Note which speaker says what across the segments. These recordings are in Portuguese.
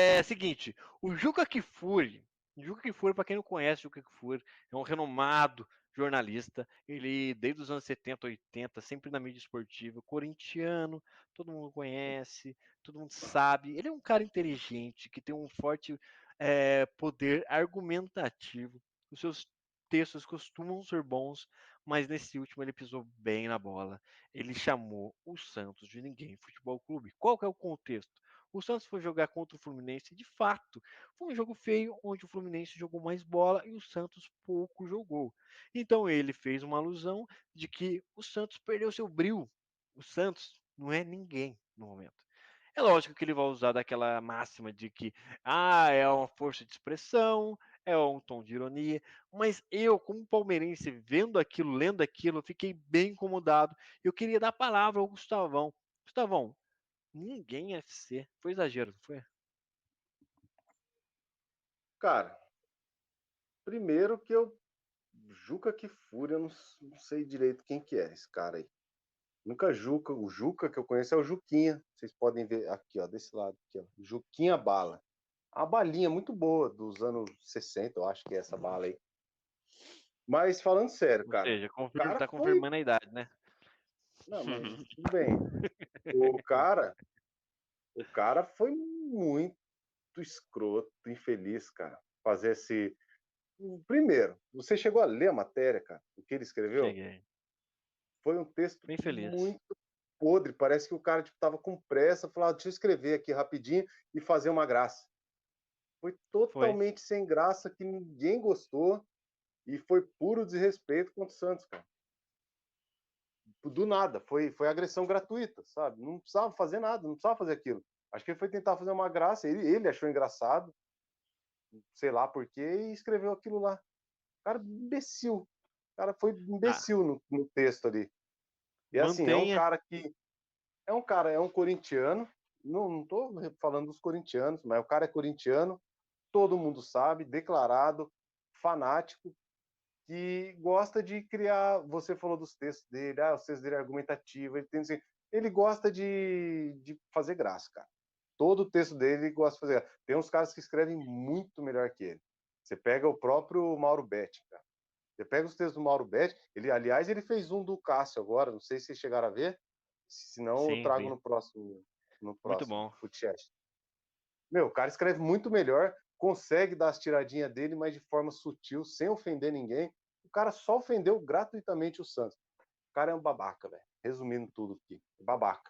Speaker 1: É seguinte, o Juca Kfouri, para quem não conhece, Juca Kfouri é um renomado jornalista. Ele, desde os anos 70, 80, sempre na mídia esportiva, corintiano, todo mundo conhece, todo mundo sabe. Ele é um cara inteligente, que tem um forte poder argumentativo. Os seus textos costumam ser bons, mas nesse último ele pisou bem na bola. Ele chamou o Santos de Ninguém Futebol Clube. Qual que é o contexto? O Santos foi jogar contra o Fluminense, de fato, foi um jogo feio, onde o Fluminense jogou mais bola e o Santos pouco jogou. Então ele fez uma alusão de que o Santos perdeu seu brilho. O Santos não é ninguém no momento. É lógico que ele vai usar daquela máxima de que é uma força de expressão, é um tom de ironia, mas eu, como palmeirense, vendo aquilo, lendo aquilo, fiquei bem incomodado. Eu queria dar a palavra ao Gustavão. Gustavão, Ninguém FC. Foi exagero, não foi?
Speaker 2: Cara, primeiro que eu. Juca Kfouri, eu não sei direito quem que é esse cara aí. Nunca Juca, o Juca que eu conheço é o Juquinha. Vocês podem ver aqui, ó, desse lado aqui, ó. Juquinha Bala. A balinha muito boa dos anos 60, eu acho que é essa bala aí. Mas falando sério,
Speaker 1: Ou
Speaker 2: cara,
Speaker 1: seja,
Speaker 2: o cara
Speaker 1: tá
Speaker 2: foi.
Speaker 1: confirmando a idade, né?
Speaker 2: Não, mas tudo bem. O cara, o cara foi muito escroto, infeliz, cara. Fazer esse. Primeiro, você chegou a ler a matéria, cara, o que ele escreveu?
Speaker 1: Cheguei.
Speaker 2: Foi um texto
Speaker 1: Bem feliz.
Speaker 2: muito podre. Parece que o cara tipo, tava com pressa, falou: deixa eu escrever aqui rapidinho e fazer uma graça. Foi
Speaker 1: Foi.
Speaker 2: totalmente sem graça, que ninguém gostou e foi puro desrespeito contra o Santos, cara. Do nada, foi agressão gratuita, sabe? Não precisava fazer nada, não precisava fazer aquilo. Acho que ele foi tentar fazer uma graça, ele achou engraçado, sei lá por quê, e escreveu aquilo lá. Cara, imbecil. O cara foi
Speaker 1: Ah,
Speaker 2: imbecil no texto ali. E assim,
Speaker 1: mantenha.
Speaker 2: é um corintiano, não tô falando dos corintianos, mas o cara é corintiano, todo mundo sabe, declarado, fanático, que gosta de criar. Você falou dos textos dele, os textos dele é argumentativo, ele tem assim, ele gosta de fazer graça, cara. Todo o texto dele ele gosta de fazer graça. Tem uns caras que escrevem muito melhor que ele. Você pega o próprio Mauro Betti, cara. Você pega os textos do Mauro Betti, aliás, ele fez um do Cássio agora, não sei se vocês chegaram a ver, se não eu
Speaker 1: Sim,
Speaker 2: trago
Speaker 1: vi.
Speaker 2: no
Speaker 1: Muito
Speaker 2: próximo
Speaker 1: bom.
Speaker 2: podcast. Meu, o cara escreve muito melhor, consegue dar as tiradinhas dele, mas de forma sutil, sem ofender ninguém. O cara só ofendeu gratuitamente o Santos. O cara é um babaca, velho. Resumindo tudo aqui, babaca.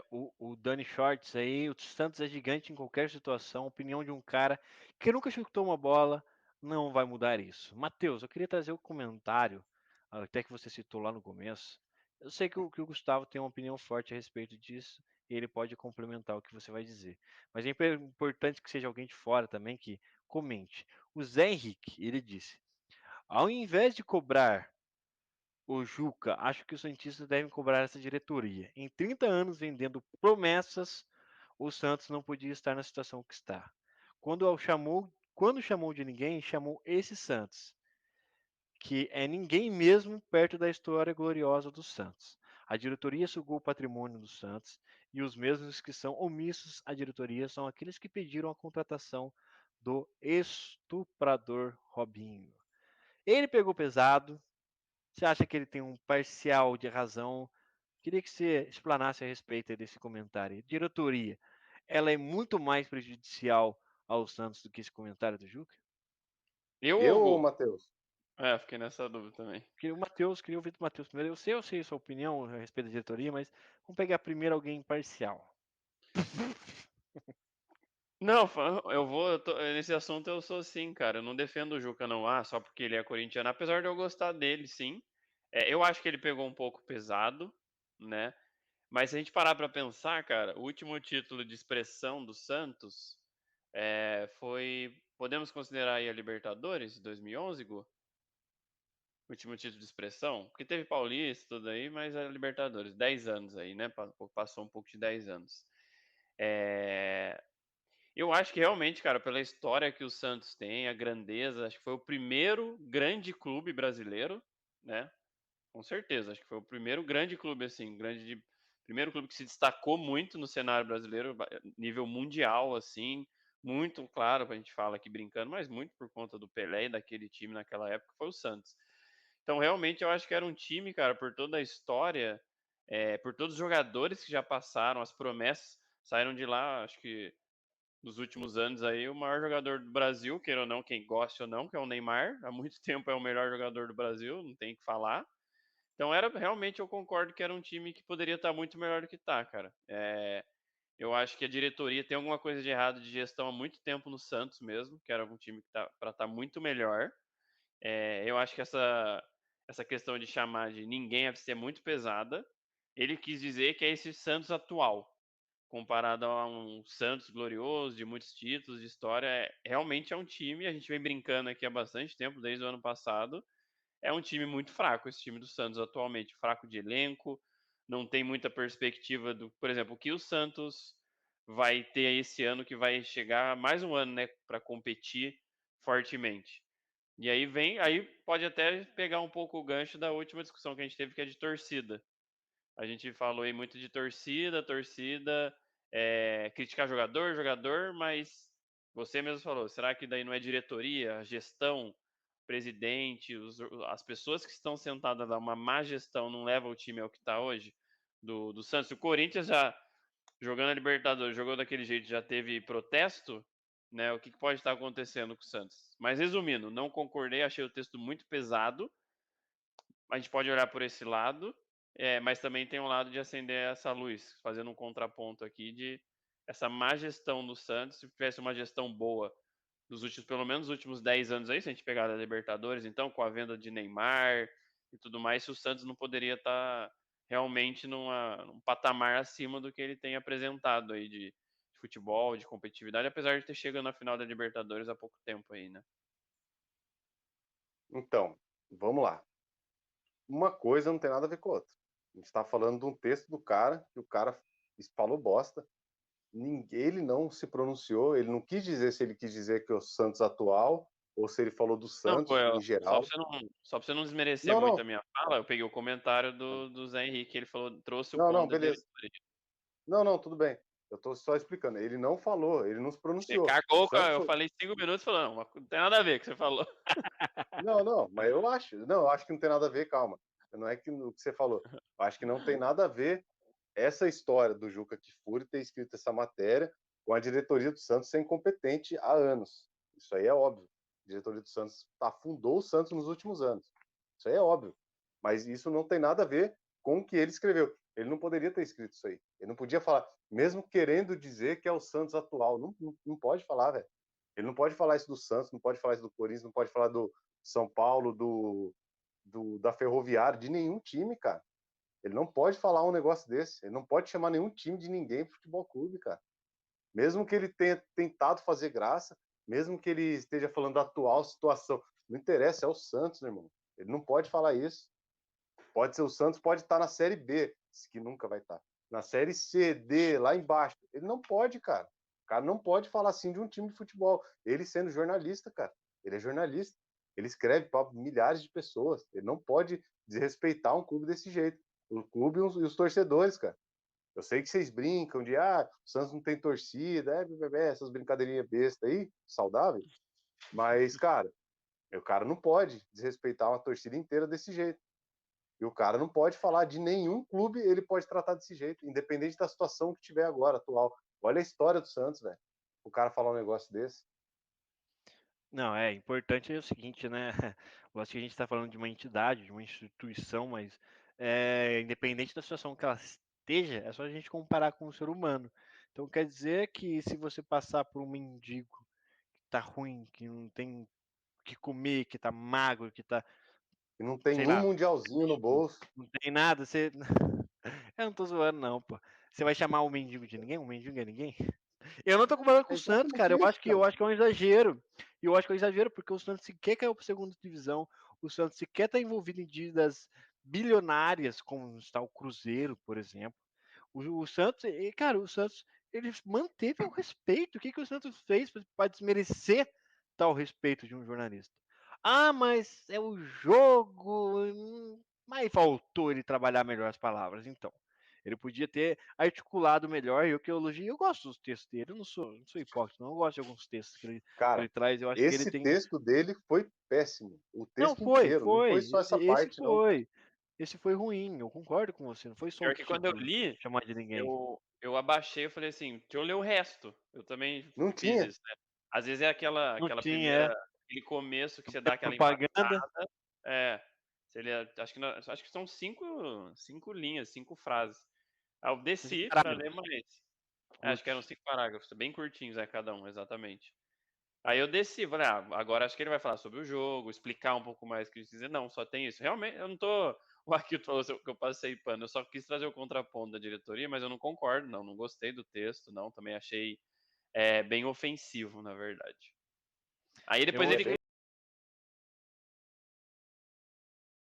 Speaker 1: O Dani Shorts aí, o Santos é gigante em qualquer situação. Opinião de um cara que nunca chutou uma bola não vai mudar isso. Matheus, eu queria trazer o comentário, até que você citou lá no começo. Eu sei que o Gustavo tem uma opinião forte a respeito disso e ele pode complementar o que você vai dizer. Mas é importante que seja alguém de fora também que comente. O Zé Henrique, ele disse: ao invés de cobrar o Juca, acho que os Santistas devem cobrar essa diretoria. Em 30 anos vendendo promessas, o Santos não podia estar na situação que está. Quando chamou de ninguém, chamou esse Santos, que é ninguém mesmo perto da história gloriosa do Santos. A diretoria sugou o patrimônio do Santos e os mesmos que são omissos à diretoria são aqueles que pediram a contratação do estuprador Robinho. Ele pegou pesado. Você acha que ele tem um parcial de razão? Queria que você explanasse a respeito desse comentário. Diretoria, ela é muito mais prejudicial ao Santos do que esse comentário do Juca?
Speaker 3: Eu ou o
Speaker 2: Eu,
Speaker 3: Gol?
Speaker 2: Matheus,
Speaker 3: Fiquei nessa dúvida também.
Speaker 1: Queria ouvir do Matheus primeiro. Eu sei a sua opinião a respeito da diretoria, mas vamos pegar primeiro alguém imparcial.
Speaker 3: Não, nesse assunto eu sou assim, cara. Eu não defendo o Juca, não. Só porque ele é corintiano. Apesar de eu gostar dele, sim. Eu acho que ele pegou um pouco pesado, né? Mas se a gente parar pra pensar, cara, o último título de expressão do Santos foi. Podemos considerar aí a Libertadores de 2011, Gu? Último título de expressão? Porque teve Paulista, tudo aí, mas a Libertadores. 10 anos aí, né? Passou um pouco de 10 anos. É, Eu acho que realmente, cara, pela história que o Santos tem, a grandeza, acho que foi o primeiro grande clube brasileiro, né? Com certeza, acho que foi o primeiro grande clube, assim, grande de primeiro clube que se destacou muito no cenário brasileiro, nível mundial, assim, muito claro, a gente fala aqui brincando, mas muito por conta do Pelé e daquele time naquela época, foi o Santos. Então, realmente, eu acho que era um time, cara, por toda a história, por todos os jogadores que já passaram, as promessas, saíram de lá, acho que nos últimos anos aí, o maior jogador do Brasil, queira ou não, quem gosta ou não, que é o Neymar, há muito tempo é o melhor jogador do Brasil, não tem o que falar. Então era realmente, eu concordo que era um time que poderia estar muito melhor do que está, cara. Eu acho que a diretoria tem alguma coisa de errado de gestão há muito tempo no Santos mesmo, que era um time que tá para estar muito melhor. Eu acho que essa questão de chamar de ninguém FC é muito pesada. Ele quis dizer que é esse Santos atual, comparado a um Santos glorioso, de muitos títulos, de história. Realmente é um time, a gente vem brincando aqui há bastante tempo, desde o ano passado, é um time muito fraco, esse time do Santos atualmente, fraco de elenco, não tem muita perspectiva do, por exemplo, o que o Santos vai ter esse ano, que vai chegar mais um ano, né, para competir fortemente. E aí pode até pegar um pouco o gancho da última discussão que a gente teve, que é de torcida. A gente falou aí muito de torcida, criticar jogador, mas você mesmo falou, será que daí não é diretoria, gestão, presidente, as pessoas que estão sentadas lá, uma má gestão não leva o time ao que está hoje? Do Santos. O Corinthians já, jogando a Libertadores, jogou daquele jeito, já teve protesto, né? O que pode estar acontecendo com o Santos? Mas resumindo, não concordei, achei o texto muito pesado, a gente pode olhar por esse lado, mas também tem um lado de acender essa luz, fazendo um contraponto aqui de essa má gestão do Santos. Se tivesse uma gestão boa nos últimos, pelo menos os últimos 10 anos aí, se a gente pegar a Libertadores, então, com a venda de Neymar e tudo mais, se o Santos não poderia estar realmente num patamar acima do que ele tem apresentado aí de futebol, de competitividade, apesar de ter chegado na final da Libertadores há pouco tempo aí, né?
Speaker 2: Então, vamos lá. Uma coisa não tem nada a ver com a outra. A gente está falando de um texto do cara, que o cara falou bosta. Ele não se pronunciou, ele não quis dizer se ele quis dizer que é o Santos atual ou se ele falou do
Speaker 3: Não, pô,
Speaker 2: Santos em geral.
Speaker 3: só pra você não desmerecer
Speaker 2: Não,
Speaker 3: muito
Speaker 2: não,
Speaker 3: a minha fala, eu peguei o comentário do Zé Henrique, ele falou, trouxe o
Speaker 2: não, não,
Speaker 3: ponto da
Speaker 2: beleza.
Speaker 3: diretoria.
Speaker 2: Não, não, tudo bem. Eu estou só explicando. Ele não falou, ele não se
Speaker 3: Você
Speaker 2: pronunciou. O
Speaker 3: cagou,
Speaker 2: Santos
Speaker 3: eu
Speaker 2: foi...
Speaker 3: falei 5 minutos falando, não tem nada a ver com o que você falou.
Speaker 2: Não, não, mas eu acho. Não, eu acho que não tem nada a ver, calma. Não é que o que você falou. Eu acho que não tem nada a ver essa história do Juca Kfouri ter escrito essa matéria com a diretoria do Santos ser incompetente há anos. Isso aí é óbvio. A diretoria do Santos afundou o Santos nos últimos anos. Isso aí é óbvio. Mas isso não tem nada a ver com o que ele escreveu. Ele não poderia ter escrito isso aí. Ele não podia falar, mesmo querendo dizer que é o Santos atual. Não pode falar, velho. Ele não pode falar isso do Santos, não pode falar isso do Corinthians, não pode falar do São Paulo, da Ferroviária, de nenhum time, cara. Ele não pode falar um negócio desse. Ele não pode chamar nenhum time de ninguém pro futebol clube, cara. Mesmo que ele tenha tentado fazer graça, mesmo que ele esteja falando da atual situação, não interessa, é o Santos, meu irmão. Ele não pode falar isso. Pode ser o Santos, pode estar na Série B, que nunca vai estar. Na Série C, D, lá embaixo. Ele não pode, cara. O cara não pode falar assim de um time de futebol. Ele sendo jornalista, cara. Ele é jornalista. Ele escreve para milhares de pessoas. Ele não pode desrespeitar um clube desse jeito. O clube e os torcedores, cara. Eu sei que vocês brincam de o Santos não tem torcida, essas brincadeirinhas bestas aí, saudáveis. Mas, cara, o cara não pode desrespeitar uma torcida inteira desse jeito. E o cara não pode falar de nenhum clube, ele pode tratar desse jeito, independente da situação que tiver agora, atual. Olha a história do Santos, velho. O cara falar um negócio desse.
Speaker 1: Não, é importante é o seguinte, né? Eu acho que a gente está falando de uma entidade, de uma instituição, mas independente da situação que ela esteja, é só a gente comparar com o ser humano. Então quer dizer que se você passar por um mendigo que tá ruim, que não tem o que comer, que tá magro, que tá,
Speaker 2: E não tem
Speaker 1: sei
Speaker 2: um
Speaker 1: lá,
Speaker 2: mundialzinho no bolso.
Speaker 1: não tem nada, você. Eu não tô zoando, não, pô. Você vai chamar o mendigo de ninguém? O mendigo é ninguém? Eu não tô comparando com
Speaker 2: É
Speaker 1: o Santos,
Speaker 2: exatamente
Speaker 1: cara. Eu
Speaker 2: isso,
Speaker 1: acho que,
Speaker 2: cara.
Speaker 1: eu acho que é um exagero. E eu acho que é um exagero porque o Santos sequer caiu para a segunda divisão. O Santos sequer está envolvido em dívidas bilionárias, como está o Cruzeiro, por exemplo. O Santos, cara, o Santos ele manteve o respeito. O que, que o Santos fez para desmerecer tal respeito de um jornalista? Ah, mas é o jogo. Mas faltou ele trabalhar melhor as palavras, então. Ele podia ter articulado melhor, eu que elogio, eu gosto dos textos dele, eu não sou hipócrita, não, eu gosto de alguns textos que ele
Speaker 2: Cara,
Speaker 1: traz, eu acho que ele
Speaker 2: esse
Speaker 1: tem...
Speaker 2: texto dele foi péssimo. O
Speaker 1: Não,
Speaker 2: texto inteiro, não foi
Speaker 1: foi,
Speaker 2: só essa parte, não.
Speaker 1: esse foi ruim, eu concordo com você, não foi só o
Speaker 3: Pior que quando eu
Speaker 1: título
Speaker 3: li,
Speaker 1: chamar de ninguém.
Speaker 3: eu abaixei, eu falei assim, deixa eu ler o resto. Eu também
Speaker 2: Não
Speaker 3: fiz
Speaker 2: tinha.
Speaker 3: isso, né. Às vezes é aquela
Speaker 1: Não
Speaker 3: aquela
Speaker 1: tinha,
Speaker 3: primeira aquele começo que você dá aquela
Speaker 1: propaganda,
Speaker 3: impactada. É, se ele acho que são 5 linhas, 5 frases. Aí eu
Speaker 1: esses
Speaker 3: desci pra ler
Speaker 1: parágrafos
Speaker 3: mais. Acho que eram
Speaker 1: curtos.
Speaker 3: 5 parágrafos, bem curtinhos, cada um, exatamente. Aí eu desci, falei: "Ah, agora acho que ele vai falar sobre o jogo, explicar um pouco mais o que ele quis dizer". Não, só tem isso. Realmente, eu não tô o Akito falou que eu passei pano, eu só quis trazer o contraponto da diretoria, mas eu não concordo não, não gostei do texto não, também achei, bem ofensivo, na verdade. Aí depois
Speaker 1: Eu
Speaker 3: ele
Speaker 2: bem